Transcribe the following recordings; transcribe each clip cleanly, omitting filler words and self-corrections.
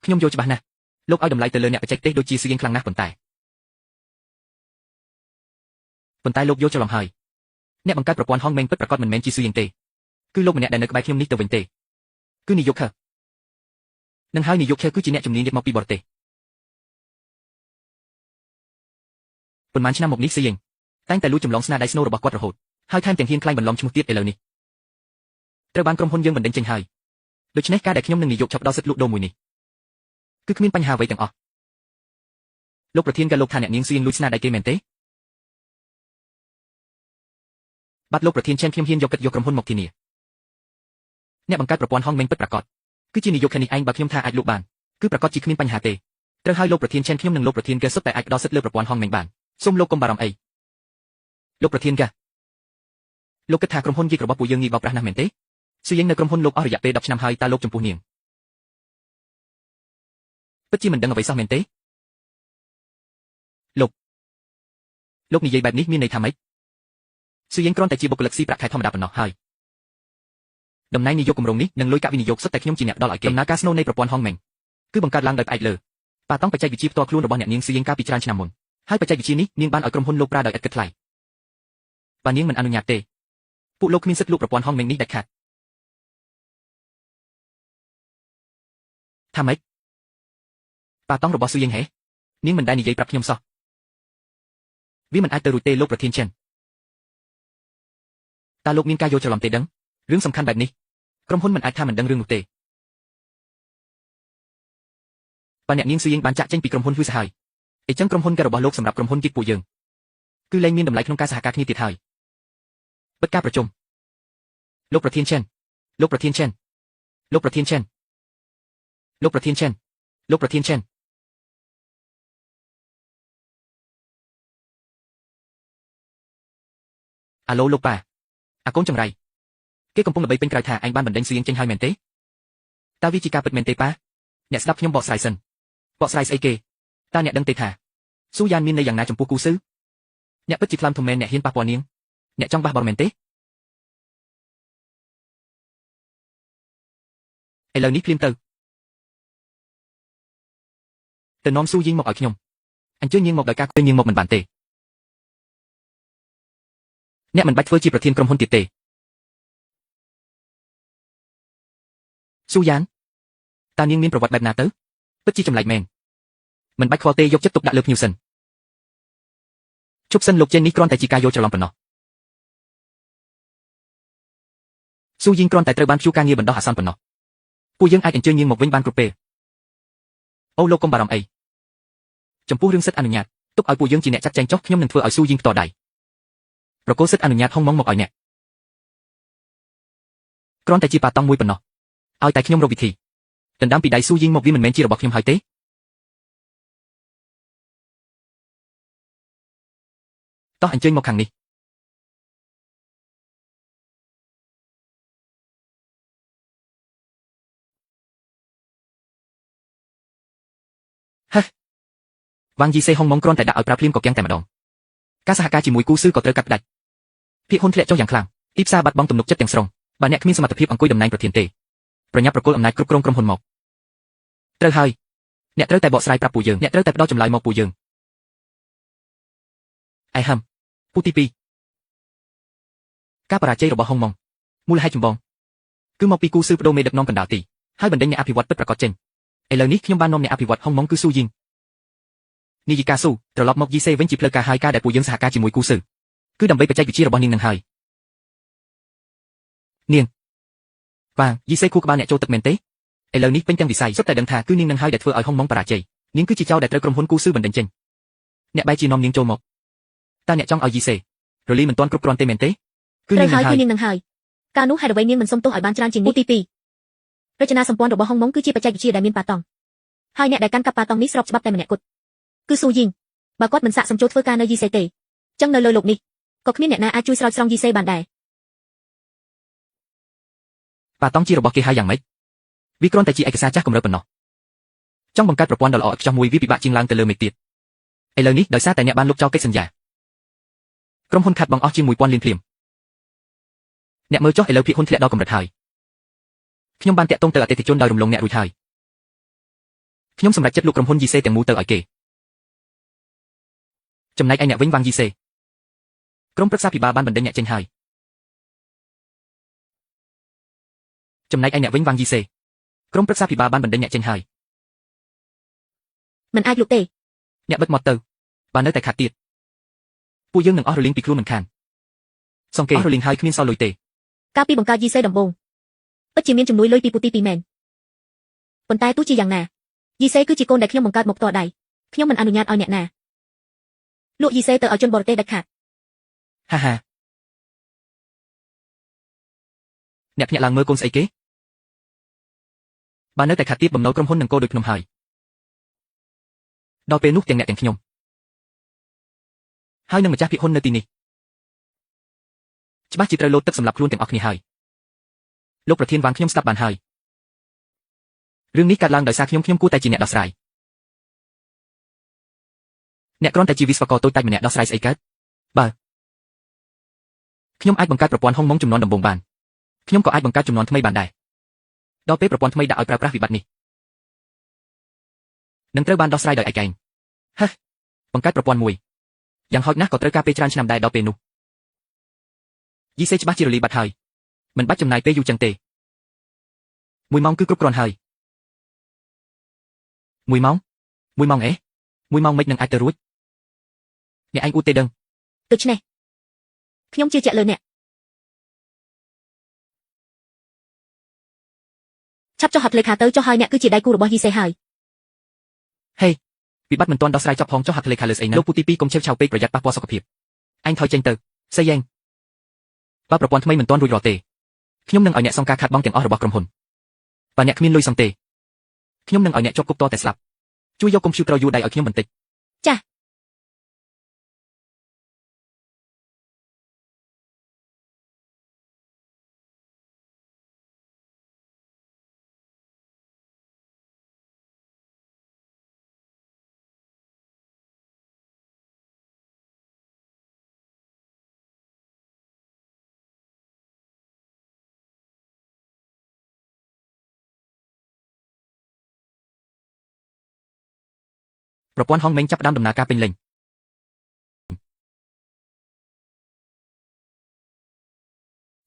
ខ្ញុំយល់ច្បាស់ណាស់លោកឲ្យតម្លៃទៅលើអ្នកបច្ចេកទេសដូចជាសៀងខ្លាំងណាស់ប៉ុន្តែលោកយល់ច្រឡំហើយអ្នកបង្កើតប្រព័ន្ធហងមេងពិតប្រាកដមិនមែនជាសៀងទេគឺលោកម្នាក់ដែលនៅក្បែរខ្ញុំនេះទៅវិញទេគឺនាយកខើនឹងហើយនាយកខើគឺជាអ្នកជំនាញមកពីបរទេសប៉ុន្មានឆ្នាំមកនេះសៀងតែងតែលួចចម្លងស្នាដៃស្នូលរបស់គាត់រហូតហើយថែមទាំងហ៊ានក្លែងបន្លំឈ្មោះទៀតឥឡូវនេះត្រូវបានក្រុមហ៊ុនយើងបណ្ដេញចេញហើយដូច្នេះការដែលខ្ញុំនឹងនាយកចាប់ដល់សិទ្ធិលក់ដូរមួយនេះគឺគ្មានបញ្ហាអ្វីទាំងអស់លោកប្រធានក៏លោកថាអ្នកនាងសៀងលួចស្នាដៃគេមែនទេបាទលោកប្រធានខ្ញុំហ៊ានយកកិត្តិយសក្រុមហ៊ុនមកធានាអ្នកបង្កើតប្រព័ន្ធហងមេងពិតប្រាកដគឺជានាយកខាងនេះឯងបើខ្ញុំថាអាចលក់បានគឺប្រកាសជាគ្មានបញ្ហាទេត្រូវហើយលោកប្រធានខ្ញុំនិងលោកប្រធានក៏សុទ្ធតែអាចផ្ដល់សិទ្ធិលើប្រព័ន្ធហងមេងបានសូមលោកកុំបារម្ភអីលោកប្រធានលោកគិតថាក្រុមហ៊ុនយីករបស់ពួកយើងងាយបោកប្រាស់ណាស់មែនទេសួរយើងនៅក្រុមហ៊ុនលោកអស់រយៈពេល10ឆ្នាំហើយតើលោកចំពោះនាងពិតជាមិនដឹងអ្វីសោះមែនទេលោកនិយាយបែបនេះមានន័យថាម៉េចសួរយើងគ្រាន់តែជាបុគ្គលិកស៊ីប្រាក់ខែធម្មតាប៉ុណ្ណោះហើយតំណែងនាយកគម្រោងនេះនិងលុយកាក់វិនិយោគសុទ្ធតែខ្ញុំជាអ្នកដល់ឲ្យគេដំណើរការស្នូលនៃប្រព័ន្ធហងមេងគឺបង្កើតឡើងដោយផ្អែកលើប៉ាតង់បច្ចេកវិទ្យាផ្ទាល់ខ្លួនរបស់អ្នកនាងសៀងកាលពីច្រើនឆ្នាំមុនហើយបច្ចេកវិទ្យានេះនាងបានឲ្យក្រុមហ៊ុនលោកប្រើដោយឥតគិតថ្លៃប៉ានាងមិនអនុញ្ញាតទេពួកលោកគ្មានសិទ្ធិលក់ប្រព័ន្ធហងមេងនេះដាច់ខាតថាម៉េចប៉ាតង់របស់សួរយើងហេនាងមិនដែលនិយាយប្រាប់ខ្ញុំសោះវាមិនអាចទៅរួចទេលោកប្រធានចិនតើលោកមានការយល់ច្រឡំទេដឹងរឿងសំខាន់បែបនេះក្រុមហ៊ុនមិនអាចថាមិនដឹងរឿងនោះទេប៉ាអ្នកនាងសួរយើងបានចាក់ចេញពីក្រុមហ៊ុនហ៊ឺសាហើយអញ្ចឹងក្រុមហ៊ុនក៏របស់លោកសម្រាប់ក្រុមហ៊ុនគិតពួកយើងគឺលែងមានតម្លៃក្នុងការសហការគ្នាទៀតហើយបិទការប្រជុំលោកប្រធានចិនលោកប្រធានចិនលោកប្រធានចិនលោកប្រធានចិនលោកប្រធានចិនអាឡូលោកប៉ាអាកូនចង្រៃគេកំពុងល្បីពេញក្រៅថាឯងបានបណ្ដេញសៀងចេញហើយមែនទេតើវាជាការពិតមែនទេប៉ាអ្នកស្ដាប់ខ្ញុំបកស្រាយសិនបកស្រាយស្អីគេតើអ្នកដឹងទេថាស៊ូយ៉ានមានន័យយ៉ាងណាចំពោះគូស៊ឺអ្នកពិតជាខ្លាំធំមែនអ្នកហ៊ានប៉ះពាល់នាងអ្នកចង់បះបោរមែនទេឥឡូវនេះភ្លាមទៅនាំស៊ូយីងមកឲ្យខ្ញុំអញ្ជើញនាងមកដោយការឃើញនាងមកមិនបានទេអ្នកមិនបាច់ធ្វើជាប្រធានក្រុមហ៊ុនទៀតទេស៊ូយ៉ានតើនាងមានប្រវត្តិបែបណាទៅពិតជាចម្លែកមែនមិនបាច់ខ្វល់ទេយកចិត្តទុកដាក់លើភ្ញៀវសិនជប់សិនលោកចេននេះគ្រាន់តែជាការយល់ច្រឡំប៉ុណ្ណោះស៊ូយីងគ្រាន់តែត្រូវបានព្យួរការងារបណ្ដោះអាសន្នប៉ុណ្ណោះពួកយើងអាចអញ្ជើញនាងមកវិញបានគ្រប់ពេលអូលោកកុំបារម្ភអីចំពោះរឿងសិទ្ធិអនុញ្ញាតទុកឲ្យពួកយើងជាអ្នកចាត់ចែងចុះខ្ញុំនឹងធ្វើឲ្យស៊ូយីងផ្ទាល់ដៃប្រកល់សិទ្ធិអនុញ្ញាតហុងម៉ងមកឲ្យអ្នកគ្រាន់តែជាប៉ាតង់មួយប៉ុណ្ណោះឲ្យតែខ្ញុំរកវិធីដណ្ដើមពីដៃស៊ូយីងមកវាមិនមែនជារបស់ខ្ញុំហើយទេតោះអញ្ជើញមកខាងនេះហេវ៉ាងយីសេហុងម៉ងគ្រាន់តែដាក់ឲ្យប្រើភ្លាមក៏គាំងតែម្ដងការសហការជាមួយគូស៊ឺក៏ត្រូវកាត់ផ្ដាច់ភាគហ៊ុនធ្លាក់ចុះយ៉ាងខ្លាំងទីផ្សារបាត់បង់ទំនុកចិត្តទាំងស្រុងបើអ្នកគ្មានសមត្ថភាពអង្គុយតំណែងប្រធានទេប្រញាប់ប្រគល់អំណាចគ្រប់គ្រងក្រុមហ៊ុនមកត្រូវហើយអ្នកត្រូវតែបកស្រាយប្រាប់ពួកយើងអ្នកត្រូវតែផ្ដល់ចម្លើយមកពួកយើងឯហាំពូទី2ការបរាជ័យរបស់ហុងម៉ងមូលហេតុចម្បងគឺមកពីគូស៊ឺបដូរមេដឹកនាំកណ្ដាលទីហើយបណ្ដេញអ្នកអភិវឌ្ឍពិតប្រាកដចេញឥឡូវនេះខ្ញុំបាននាំអ្នកអភិវឌ្ឍហុងម៉ងគឺស៊ូយីងនាយិកាស៊ូត្រឡប់មកយីសេវិញជាផ្លូវការហើយការដែលពួកយើងសហការជាមួយគូស៊ឺគឺដើម្បីបច្ចេកវិទ្យារបស់នាងនឹងហើយនាងវ៉ាងយីសេគូក្បាលអ្នកចូលទឹកមែនទេឥឡូវនេះពេញទាំងវិស័យសុទ្ធតែដឹងថាគឺនាងនឹងហើយដែលធ្វើឲ្យហុងម៉ងបរាជ័យនាងគឺជាចៅដែលត្រូវក្រុមហ៊ុនគូស៊ឺបណ្ដេញចេញអ្នកបែរជានាំនាងចូលមកតើអ្នកចង់ឲ្យយីសេរលីមិនទាន់គ្រប់គ្រាន់ទេមែនទេគឺនាងនឹងហើយកាលនោះហេតុអ្វីនាងមិនសុំទោសឲ្យបានច្រើនជាងនេះទី2រចនាសម្ព័ន្ធរបស់ហុងម៉ងគឺជាបច្ចេកវិទ្យាដែលមានប៉ាតង់ហើយអ្នកដែលកាន់កាប់ប៉ាតង់នេះស្របច្បាប់តែម្នាក់គត់គឺស៊ូយីងបើគាត់មិនសាកសមចូលធ្វើការនៅយីសេទេចឹងនៅលើលោកនេះក៏គ្មានអ្នកណាអាចជួយស្រោចស្រង់យីសេបានដែរប៉ាតង់ជារបស់គេហើយយ៉ាងម៉េចវាគ្រាន់តែជាឯកសារចាស់កម្រិតប៉ុណ្ណោះចង់បង្កើតប្រព័ន្ធដ៏ល្អឥតខ្ចោះមួយវាពិបាកជាងឡើងទៅលើមេឃទៀតឥឡូវនេះដោយសារតែអ្នកបានលុបចោលកិច្ចសន្យាក្រុមហ៊ុនខាត់បងអស់ជាង 1000 លានភ្លាមអ្នកមើលចុះឥឡូវភាគហ៊ុនធ្លាក់ដល់កម្រិតហើយខ្ញុំបានតាក់ទងទៅអតិថិជនដោយរំលងអ្នករួចហើយ ខ្ញុំសម្រេចចិត្តលុកក្រុមហ៊ុនយីសេទាំងមូលទៅឲ្យគេចំណែកឯអ្នកវិញវ៉ាងយីសេក្រុមប្រឹក្សាភិបាលបានបណ្ដេញអ្នកចេញហើយចំណែកឯអ្នកវិញវ៉ាងយីសេក្រុមប្រឹក្សាភិបាលបានបណ្ដេញអ្នកចេញហើយមិនអាចលុកទេអ្នកបិទមាត់ទៅបើនៅតែខាត់ទៀតពួកយើងនឹងអស់រលីងពីខ្លួនមិនខានសង្កេតអស់រលីងហើយគ្មានសល់លុយទេកាលពីបង្កើតយីសេដំបូងពិតជាមានជំនួយលុយពីពូទីពីរមែនប៉ុន្តែទោះជាយ៉ាងណាយីសេគឺជាកូនដែលខ្ញុំបង្កើតមកផ្ទាល់ដៃខ្ញុំមិនអនុញ្ញាតឲ្យអ្នកណាលក់យីសេទៅឲ្យជនបរទេសដាច់ខាតហាហាអ្នកភ្ញាក់ឡើងមើលកូនស្អីគេបើនៅតែខាត់ទៀតបំណុលក្រុមហ៊ុននឹងកោដូចខ្ញុំហើយដល់ពេលនោះទាំងអ្នកទាំងខ្ញុំហើយនឹងម្ចាស់ភាគហ៊ុននៅទីនេះច្បាស់ជាត្រូវលោតទឹកសម្រាប់ខ្លួនទាំងអស់គ្នាហើយលោកប្រធានវ៉ាងខ្ញុំស្ដាប់បានហើយរឿងនេះកើតឡើងដោយសារខ្ញុំគួរតែជាអ្នកដោះស្រាយអ្នកគ្រាន់តែជាវិស្វករតូចតាចម្នាក់ដោះស្រាយស្អីកើតបើខ្ញុំអាចបង្កើតប្រព័ន្ធហុងម៉ុងចំនួនដំបូងបានខ្ញុំក៏អាចបង្កើតចំនួនថ្មីបានដែរដល់ពេលប្រព័ន្ធថ្មីដាក់ឲ្យប្រើប្រាស់វិបត្តិនេះនឹងត្រូវបានដោះស្រាយដោយឯកឯងហេបង្កើតប្រព័ន្ធមួយយ៉ាងហោចណាស់ក៏ត្រូវការពេលច្រើនឆ្នាំដែរដល់ពេលនោះយីសេច្បាស់ជារលីបាត់ហើយមិនបាច់ចំណាយពេលយូរចឹងទេ1 ម៉ោងគឺគ្រប់គ្រាន់ហើយ1 ម៉ោង1 ម៉ោងអេ1 ម៉ោងមិននឹងអាចទៅរួចអ្នកឯងអ៊ូទេដឹងដូច្នេះខ្ញុំជឿជាក់លើអ្នកឆាប់ចុះហត្ថលេខាទៅចុះហើយអ្នកគឺជាដៃគូរបស់យីសេហើយហេវិបត្តិមិនទាន់ដោះស្រាយចប់ផងចុះហត្ថលេខាលើស្អីណាលោកពូទី2កុំឆេវឆាវពេកប្រយ័ត្នប៉ះពាល់សុខភាពឯងថយចេញទៅសេយ៉ែងបើប្រព័ន្ធថ្មីមិនទាន់រួចរាល់ទេខ្ញុំនឹងឲ្យអ្នកសងការខាតបង់ទាំងអស់របស់ក្រុមហ៊ុនបើអ្នកគ្មានលុយសងទេខ្ញុំនឹងឲ្យអ្នកជាប់គុកតតែស្លាប់ជួយយកកុំព្យូទ័រយួរដៃឲ្យខ្ញុំបន្តិចចាស់ប្រព័ន្ធហុងម៉េងចាប់ផ្ដើមដំណើរការពេញលេញ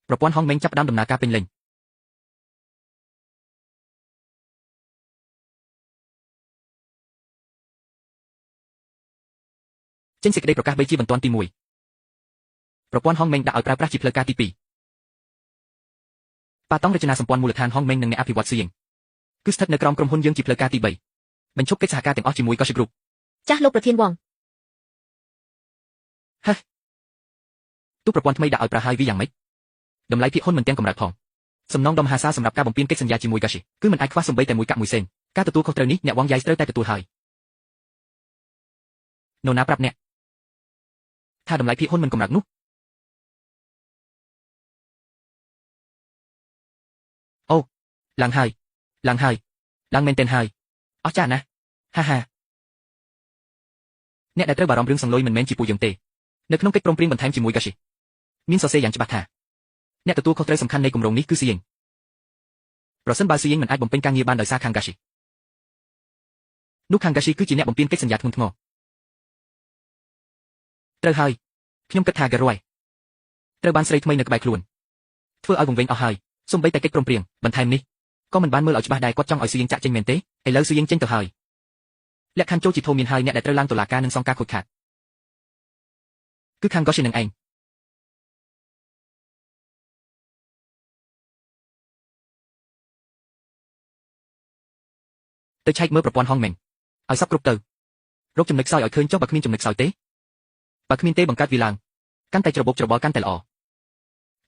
ប្រព័ន្ធហុងម៉េងចាប់ផ្ដើមដំណើរការពេញលេញចេញសេចក្តីប្រកាសបីជាបន្ទាន់ទី1ប្រព័ន្ធហុងម៉េងដាក់ឲ្យប្រើប្រាស់ជាផ្លូវការទី2ប៉ាតង់រចនាសម្ព័ន្ធមូលដ្ឋានហុងម៉េងនិងអ្នកអភិវឌ្ឍន៍សៀងគឺស្ថិតនៅក្រោមក្រុមហ៊ុនយើងជាផ្លូវការទី3បញ្ឈប់កិច្ចសហការទាំងអស់ជាមួយកោសិគ្រូចាស់លោកប្រធានវ៉ងហេទូប្រព័ន្ធថ្មីដាក់ឲ្យប្រើហើយវាយ៉ាងម៉េចតម្លៃភាគហ៊ុនមិនទាំងកម្រិតផងសំណងដ៏មហាសាលសម្រាប់ការបំពេញកិច្ចសន្យាជាមួយកោសិគឺមិនអាចខ្វះសំបីតែមួយកាក់មួយសេនការទទួលខុសត្រូវនេះអ្នកវ៉ងយ៉ៃត្រូវតែទទួលហើយនរណាប្រាប់អ្នកថាតម្លៃភាគហ៊ុនមិនកម្រិតនោះអូឡើងហើយឡើងមែនទែនហើយអស់ចាស់ណាហាហាអ្នកដែលត្រូវបារម្ភរឿងសង្លុយមិនមែនជាពួកយើងទេនៅក្នុងកិច្ចព្រមព្រៀងបន្ថែមជាមួយកោសិមានសរសេរយ៉ាងច្បាស់ថាអ្នកទទួលខុសត្រូវសំខាន់នៃគម្រោងនេះគឺសៀងប្រសិនបើសៀងមិនអាចបំពេញការងារបានដោយសារខាងកោសិនោះខាងកោសិគឺជាអ្នកបំពេញកិច្ចសន្យាធ្ងន់ធ្ងរត្រូវហើយខ្ញុំគិតថាការ៉ុយត្រូវបានស្រីថ្មីនៅក្បែរខ្លួនធ្វើឲ្យវង្វេងអស់ហើយសូម្បីតែកិច្ចព្រមព្រៀងបន្ថែមនេះក៏មិនបានមើលឲ្យច្បាស់ដែរគាត់ចង់ឲ្យសៀងចាក់ចេញមែនទេឥឡូវសៀងចេញទៅហើយលក្ខខណ្ឌចូលជាធំមានហើយអ្នកដែលត្រូវឡើងតុលាការនឹងសងការខូចខាតគឺខាងកោសិនឹងឯងទៅឆែកមើលប្រព័ន្ធហុងម៉េងឲ្យសពគ្រប់ទៅរកចំណុចខ្សោយឲ្យឃើញចុះបើគ្មានចំណុចខ្សោយទេបើគ្មានទេបង្កើតវាឡើងកាន់តែច្របូកច្របល់កាន់តែល្អ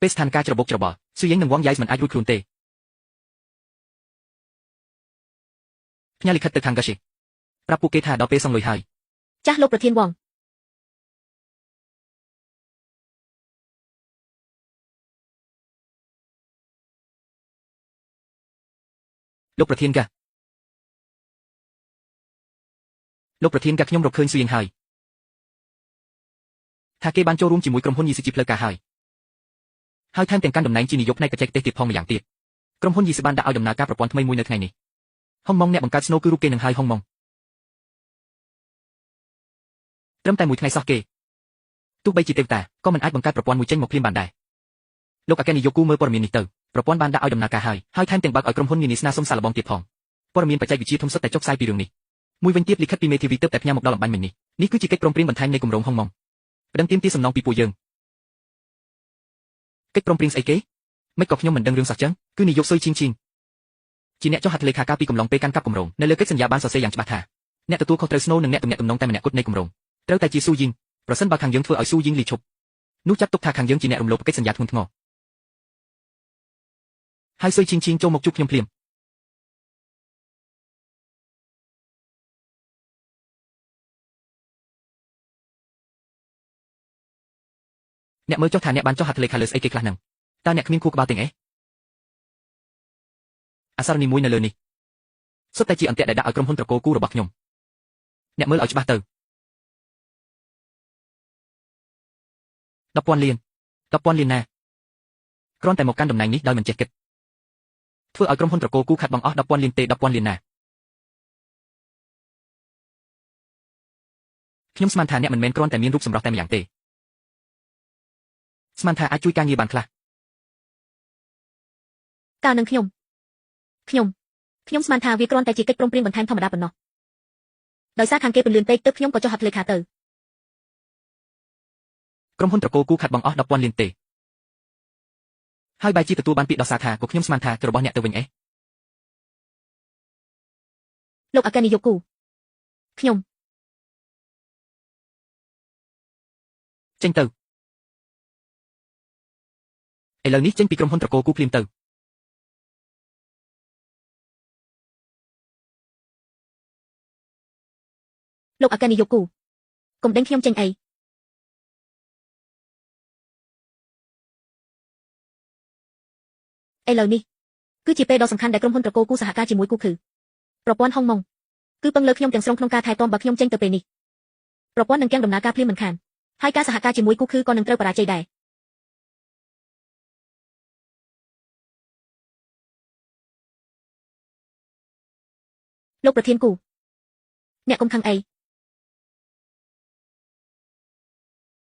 ពេលស្ថានភាពច្របូកច្របល់ស៊ូយ៉េងនិងវ៉ងយ៉ៃមិនអាចរួចខ្លួនទេផ្ញើលិខិតទៅខាងកោសិប្រាប់ពួកគេថាដល់ពេលសងលុយហើយចាស់លោកប្រធានវ៉ងលោកប្រធានកាខ្ញុំរកឃើញស៊ូយ៉េងហើយថាគេបានចូលរួមជាមួយក្រុមហ៊ុនយីស៊ីជាផ្លូវការហើយថែមទាំងកាន់តំណែងជានាយកផ្នែកបច្ចេកទេសទៀតផងម្យ៉ាងទៀតក្រុមហ៊ុនយីស៊ីបានដាក់ឲ្យដំណើរការប្រព័ន្ធថ្មីមួយនៅថ្ងៃនេះ ហុងម៉ងអ្នកបង្កើត Snow គឺរូបគេនឹងហើយហុងម៉ងត្រឹមតែមួយថ្ងៃសោះគេទោះបីជាទេវតាក៏មិនអាចបង្កើតប្រព័ន្ធមួយចេញមកភ្លាមបានដែរលោកអាកេនីយ៉ូគូមើលព័ត៌មាននេះទៅប្រព័ន្ធបានដាក់ឲ្យដំណើរការហើយថែមទាំងបើកឲ្យក្រុមហ៊ុននានាស្នើសុំសាកល្បងទៀតផងព័ត៌មានបច្ចេកវិទ្យាធំសុទ្ធតែចុះផ្សាយពីរឿងនេះមួយវិញទៀតលិខិតពីមេធាវីទើបតែផ្ញើមកដល់អំបញ្ញមិញនេះគឺជាកិច្ចព្រមព្រៀងបន្ថែមនៃគម្រោងហុងម៉ងប្តឹងទាមទារសំណងពីពួកយើងកិច្ចព្រមព្រៀងស្អីគេមិនក៏ខ្ញុំមិនដឹងរឿងសោះចឹងគឺនាយកស៊ុយឈីងជាអ្នកចុះហត្ថលេខាការពីកំឡុងពេលកាន់កាប់គម្រោងនៅលើកិច្ចសន្យាបានសរសេរយ៉ាងច្បាស់ថាអ្នកទទួលខុសត្រូវ Snow និងអ្នកទំនាក់ទំនងតែម្នាក់គត់នៃគម្រោងត្រូវតែជាស៊ូយីងប្រសិនបើខាងយើងធ្វើឲ្យស៊ូយីងលីឈប់នោះចាត់ទុកថាខាងយើងជាអ្នករំលោភកិច្ចសន្យាធ្ងន់ធ្ងរហើយស៊ុយឈីងចូលមកជួបខ្ញុំភ្លាមអ្នកមើលចុះថាអ្នកបានចុះហត្ថលេខាលើស្អីគេខ្លះហ្នឹងតើអ្នកគ្មានខួរក្បាលទាំងអេអក្សរនីមួយនៅលើនេះសុទ្ធតែជាអន្ទាក់ដែលដាក់ឲ្យក្រុមហ៊ុនត្រកូលគូរបស់ខ្ញុំអ្នកមើលឲ្យច្បាស់ទៅ10,000 លាន10,000 លានណាគ្រាន់តែមកកាន់តំណែងនេះដោយមិនចេះគិតធ្វើឲ្យក្រុមហ៊ុនត្រកូលគូខាត់បងអស់ 10,000 លានទេ 10,000 លានណាខ្ញុំស្មានថាអ្នកមិនមែនគ្រាន់តែមានរូបសម្រស់តែម្យ៉ាងទេស្មានថាអាចជួយការងារបានខ្លះកាលនឹងខ្ញុំស្មានថាវាគ្រាន់តែជាកិច្ចព្រមព្រៀងបន្ថែមធម្មតាប៉ុណ្ណោះដោយសារខាងគេពន្លឿនពេកទើបខ្ញុំក៏ចុះហត្ថលេខាទៅក្រុមហ៊ុនត្រកូលគូខាត់បងអស់ 10,000 លានទេហើយបែរជាទទួលបានពាក្យដោះសារថាក៏ខ្ញុំស្មានថាគឺរបស់អ្នកទៅវិញអេលោកអាកេនីយ៉ូគូខ្ញុំចេញទៅឥឡូវនេះចេញពីក្រុមហ៊ុនត្រកូលគូភ្លាមទៅលោកអាកេនីយ៉ូគូកុំដេញខ្ញុំចេញអីឥឡូវនេះគឺជាពេលដ៏សំខាន់ដែលក្រុមហ៊ុនត្រកូលគូសហការជាមួយគូខឺប្រព័ន្ធហុងម៉ងគឺពឹងលើខ្ញុំទាំងស្រុងក្នុងការថែទាំបើខ្ញុំចេញទៅពេលនេះប្រព័ន្ធនឹងទាំងដំណើរការភ្លាមមិនខានហើយការសហការជាមួយគូខឺក៏នឹងត្រូវបរាជ័យដែរលោកប្រធានគូអ្នកកុំខឹងអី